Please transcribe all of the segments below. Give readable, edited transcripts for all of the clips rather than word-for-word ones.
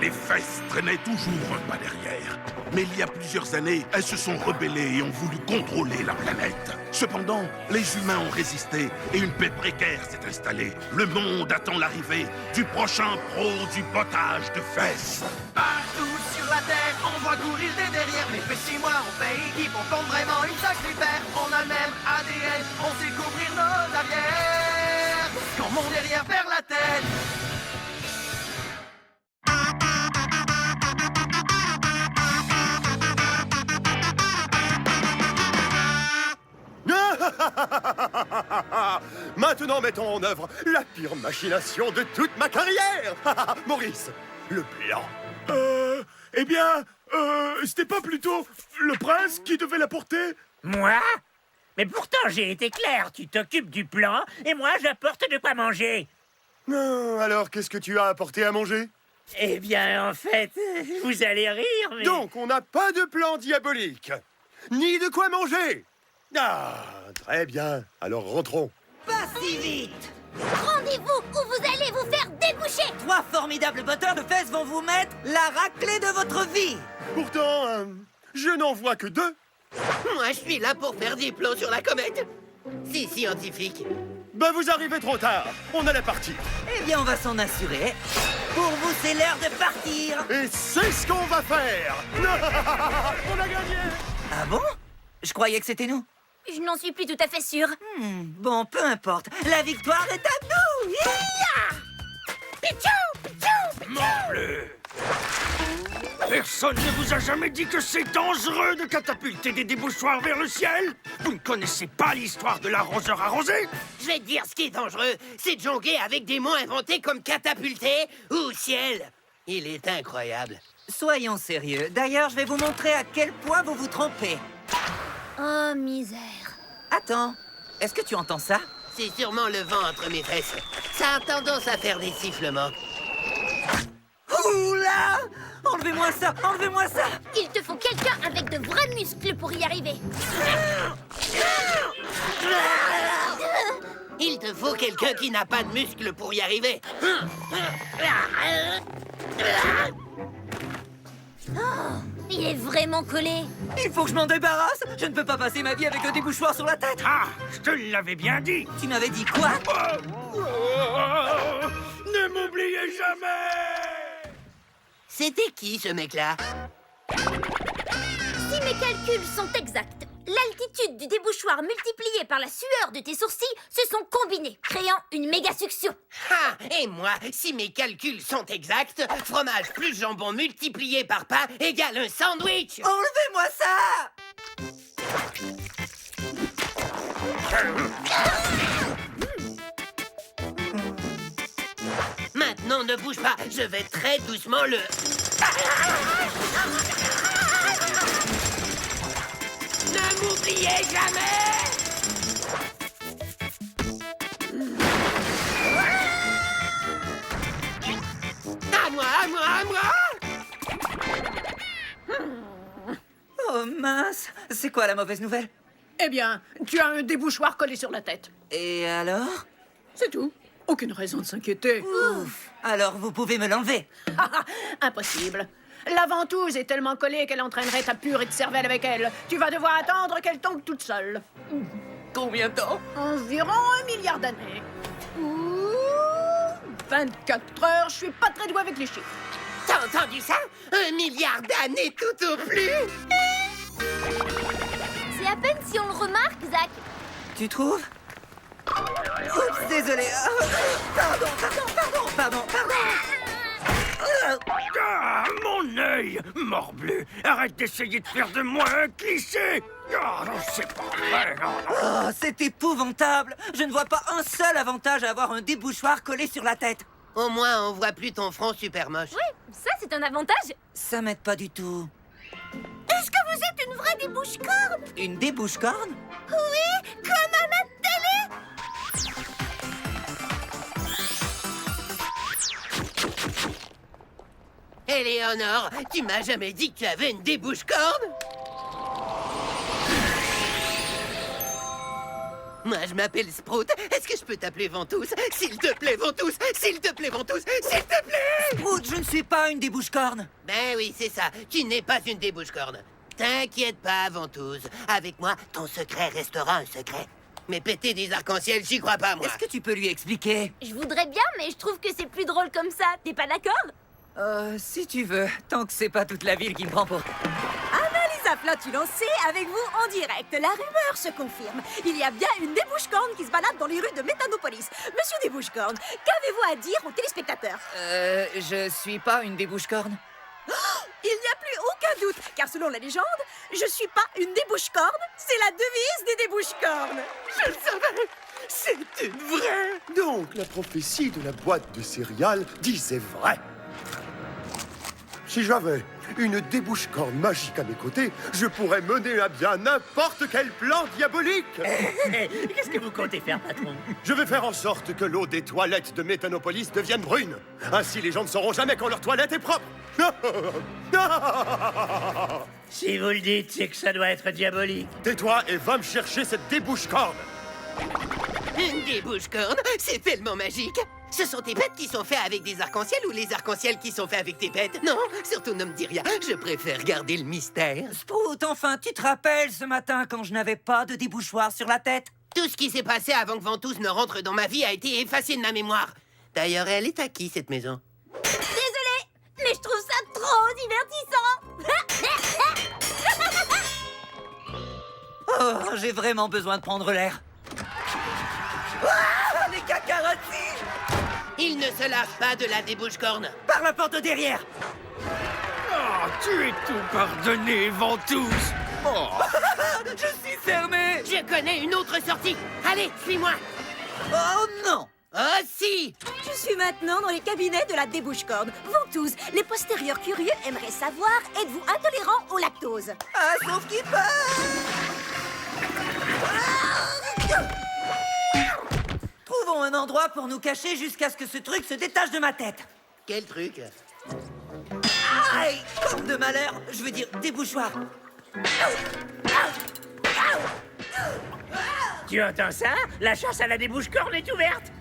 Les fesses traînaient toujours un pas derrière. Mais il y a plusieurs années, elles se sont rebellées et ont voulu contrôler la planète. Cependant, les humains ont résisté et une paix précaire s'est installée. Le monde attend l'arrivée du prochain pro du bottage de fesses. Partout sur la terre, on voit courir des derrières. Mais fais 6 mois, on fait équipe, on forme vraiment une sacrée paire. On a le même ADN, on sait couvrir nos arrières. Quand mon derrière perd la tête. Maintenant, mettons en œuvre la pire machination de toute ma carrière. Maurice, le plan. Eh bien, c'était pas plutôt le prince qui devait la porter? Moi? Mais pourtant j'ai été clair, tu t'occupes du plan et moi j'apporte de quoi manger. Alors, qu'est-ce que tu as apporté à manger? Eh bien en fait, vous allez rire mais... Donc, on n'a pas de plan diabolique, ni de quoi manger. Ah, très bien. Alors, rentrons. Pas si vite. Rendez-vous ou vous allez vous faire déboucher. 3 formidables botteurs de fesses vont vous mettre la raclée de votre vie. Pourtant, je n'en vois que 2. Moi, je suis là pour faire des plans sur la comète. C'est scientifique. Ben, vous arrivez trop tard. On allait partir. Eh bien, on va s'en assurer. Pour vous, c'est l'heure de partir. Et c'est ce qu'on va faire. On a gagné. Ah bon? Je croyais que c'était nous. Je n'en suis plus tout à fait sûre. Bon, peu importe. La victoire est à nous. Morbleu! Personne ne vous a jamais dit que c'est dangereux de catapulter des débouchoirs vers le ciel? Vous ne connaissez pas l'histoire de l'arroseur arrosé? Je vais te dire ce qui est dangereux, c'est de jongler avec des mots inventés comme catapulter ou ciel. Il est incroyable. Soyons sérieux. D'ailleurs, je vais vous montrer à quel point vous vous trompez. Oh, misère. Attends, est-ce que tu entends ça? C'est sûrement le vent entre mes fesses. Ça a tendance à faire des sifflements. Oula! Enlevez-moi ça! Enlevez-moi ça! Il te faut quelqu'un avec de vrais muscles pour y arriver. Il te faut quelqu'un qui n'a pas de muscles pour y arriver. Il est vraiment collé. Il faut que je m'en débarrasse! Je ne peux pas passer ma vie avec un débouchoir sur la tête! Ah, je te l'avais bien dit! Tu m'avais dit quoi? Ne m'oubliez jamais! C'était qui, ce mec-là? Si mes calculs sont exacts, l'altitude du débouchoir multipliée par la sueur de tes sourcils se sont combinés, créant une méga succion. Ah! Et moi, si mes calculs sont exacts, fromage plus jambon multiplié par pain égale un sandwich! Enlevez-moi ça! Maintenant, ne bouge pas, je vais très doucement le... Ne m'oubliez jamais! À moi, à moi, à moi! Oh mince, c'est quoi la mauvaise nouvelle? Eh bien, tu as un débouchoir collé sur la tête. Et alors? C'est tout. Aucune raison de s'inquiéter. Ouf! Alors vous pouvez me l'enlever? Impossible. La ventouse est tellement collée qu'elle entraînerait ta purée de cervelle avec elle. Tu vas devoir attendre qu'elle tombe toute seule. Combien de temps? Environ 1 milliard d'années. Ouh, 24 heures, je suis pas très doué avec les chiffres. T'as entendu ça? 1 milliard d'années tout au plus! C'est à peine si on le remarque, Zach. Tu trouves? Oups, désolé. Pardon. Ah, mon œil! Morbleu! Arrête d'essayer de faire de moi un cliché! Ah, non, c'est pas vrai! Oh, c'est épouvantable! Je ne vois pas un seul avantage à avoir un débouchoir collé sur la tête. Au moins, on voit plus ton front super moche. Oui, ça c'est un avantage. Ça m'aide pas du tout. Est-ce que vous êtes une vraie débouche-corne? Une débouche-corne? Oui, comme à ma télé. Éléonore, tu m'as jamais dit que tu avais une débouche-corne? Moi, je m'appelle Sprout. Est-ce que je peux t'appeler Ventouse? S'il te plaît, Ventouse! S'il te plaît, Ventouse! S'il te plaît! Sprout, je ne suis pas une débouche-corne. Ben oui, c'est ça. Tu n'es pas une débouche-corne. T'inquiète pas, Ventouse. Avec moi, ton secret restera un secret. Mais péter des arcs-en-ciel, j'y crois pas, moi. Est-ce que tu peux lui expliquer? Je voudrais bien, mais je trouve que c'est plus drôle comme ça. T'es pas d'accord? Si tu veux, tant que c'est pas toute la ville qui me prend pour... Analyse Flatulencé avec vous en direct. La rumeur se confirme. Il y a bien une débouche-corne qui se balade dans les rues de Métanopolis. Monsieur Débouche-corne, qu'avez-vous à dire aux téléspectateurs? Je suis pas une débouche-corne. Il n'y a plus aucun doute, car selon la légende, je suis pas une débouche-corne, c'est la devise des débouche-cornes. Je le savais! C'est une vraie! Donc, la prophétie de la boîte de céréales disait vrai. Si j'avais une débouche-corne magique à mes côtés, je pourrais mener à bien n'importe quel plan diabolique. Qu'est-ce que vous comptez faire, patron? Je vais faire en sorte que l'eau des toilettes de Métanopolis devienne brune. Ainsi, les gens ne sauront jamais quand leur toilette est propre. Si vous le dites, c'est que ça doit être diabolique. Tais-toi et va me chercher cette débouche-corne. Une débouche-corne? C'est tellement magique! Ce sont tes pets qui sont faits avec des arcs-en-ciel ou les arcs-en-ciel qui sont faits avec tes pets? Non, surtout ne me dis rien, je préfère garder le mystère. Sprout, enfin, tu te rappelles ce matin quand je n'avais pas de débouchoir sur la tête? Tout ce qui s'est passé avant que Ventouse ne rentre dans ma vie a été effacé de ma mémoire. D'ailleurs, elle est à qui, cette maison? Désolée, mais je trouve ça trop divertissant. Oh, j'ai vraiment besoin de prendre l'air. Ah, les cacarotis! Il ne se lâche pas de la débouche-corne. Par la porte de derrière. Oh, tu es tout pardonné, Ventouse. Oh. Je suis fermé. Je connais une autre sortie. Allez, suis-moi. Oh non. Oh si! Je suis maintenant dans les cabinets de la débouche-corne. Ventouse, les postérieurs curieux aimeraient savoir, êtes-vous intolérant au lactose? Ah, sauf qui peut. Trouvons un endroit pour nous cacher jusqu'à ce que ce truc se détache de ma tête. Quel truc? Aïe, comme de malheur. Je veux dire, débouchoir. Tu entends ça? La chasse à la débouche-corne est ouverte.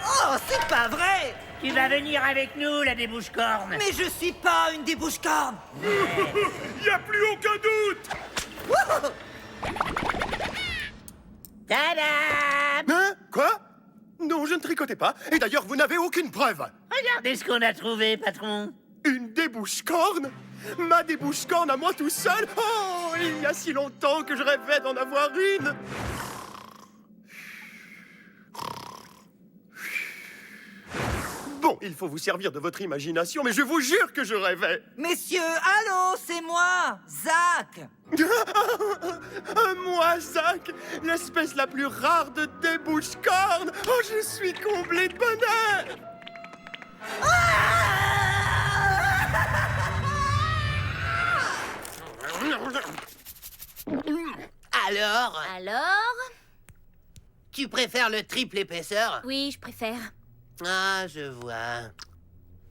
Oh, c'est pas vrai. Tu vas venir avec nous, la débouche-corne. Mais je suis pas une débouche-corne. Il n'y a plus aucun doute. Tadam! Hein? Quoi? Non, je ne tricotais pas. Et d'ailleurs, vous n'avez aucune preuve. Regardez ce qu'on a trouvé, patron. Une débouche-corne? Ma débouche-corne à moi tout seul? Oh, il y a si longtemps que je rêvais d'en avoir une. Bon, il faut vous servir de votre imagination, mais je vous jure que je rêvais. Messieurs, allô, c'est moi, Zach. Moi, Zach, l'espèce la plus rare de débouche-corne. Oh, je suis comblé de bonheur. Alors? Alors? Tu préfères le triple épaisseur? Oui, je préfère. Ah, je vois.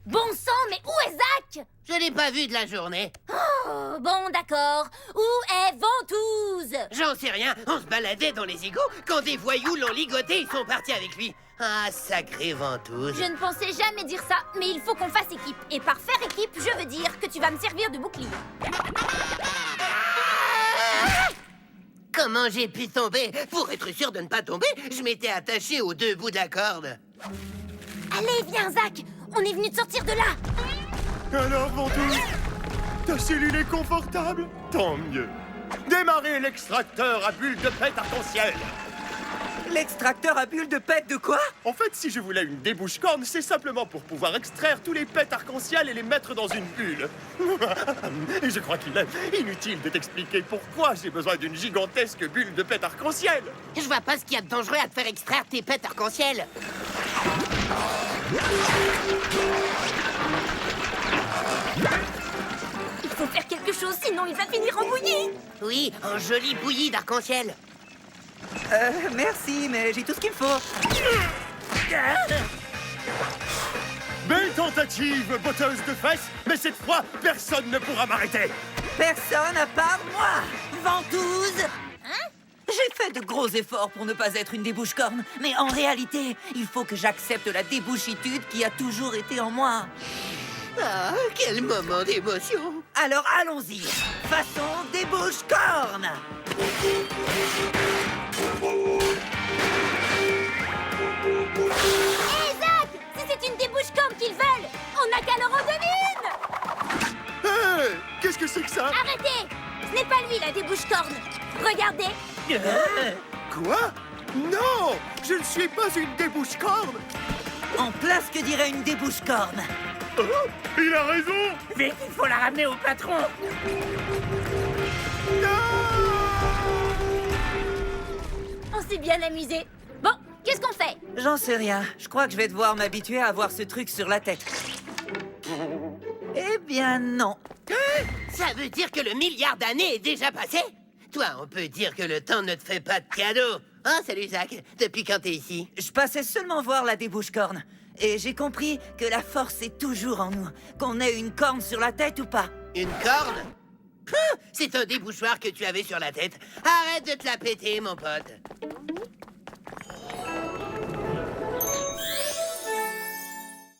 Bon sang, mais où est Zach? Je l'ai pas vu de la journée. Oh, bon, d'accord. Où est Ventouse? J'en sais rien, on se baladait dans les égouts quand des voyous l'ont ligoté, ils sont partis avec lui. Ah, sacré Ventouse. Je ne pensais jamais dire ça, mais il faut qu'on fasse équipe. Et par faire équipe, je veux dire que tu vas me servir de bouclier. Comment j'ai pu tomber? Pour être sûr de ne pas tomber, je m'étais attaché aux deux bouts de la corde. Allez, viens, Zach. On est venu de sortir de là. Alors, Ventouse, ta cellule est confortable? Tant mieux. Démarrez l'extracteur à bulle de pète arc-en-ciel. L'extracteur à bulles de pète de quoi? En fait, si je voulais une débouche-corne, c'est simplement pour pouvoir extraire tous les pets arc-en-ciel et les mettre dans une bulle. Et je crois qu'il est inutile de t'expliquer pourquoi j'ai besoin d'une gigantesque bulle de pète arc-en-ciel. Je vois pas ce qu'il y a de dangereux à te faire extraire tes pets arc-en-ciel. Il faut faire quelque chose, sinon il va finir en bouillie. Oui, en jolie bouillie d'arc-en-ciel. Merci, mais j'ai tout ce qu'il me faut. Belle tentative, botteuse de fesses, mais cette fois, personne ne pourra m'arrêter. Personne à part moi. Ventouse. J'ai fait de gros efforts pour ne pas être une débouche-corne, mais en réalité, il faut que j'accepte la débouchitude qui a toujours été en moi. Ah, quel moment d'émotion! Alors allons-y, façon débouche-corne. Hé, Zach! Si c'est une débouche-corne qu'ils veulent, on n'a qu'à leur en donner une! Hé! Qu'est-ce que c'est que ça? Arrêtez! Ce n'est pas lui, la débouche-corne! Regardez! Quoi? Non! Je ne suis pas une débouche-corne! En place que dirait une débouche-corne. Oh, il a raison! Vite, il faut la ramener au patron. On s'est bien amusé. Bon, qu'est-ce qu'on fait? J'en sais rien. Je crois que je vais devoir m'habituer à avoir ce truc sur la tête. Eh bien non. Ça veut dire que le milliard d'années est déjà passé? Toi, on peut dire que le temps ne te fait pas de cadeau. Ah, salut Zach. Depuis quand t'es ici? Je passais seulement voir la débouche-corne. Et j'ai compris que la force est toujours en nous. Qu'on ait une corne sur la tête ou pas. Une corne? C'est un débouchoir que tu avais sur la tête. Arrête de te la péter, mon pote.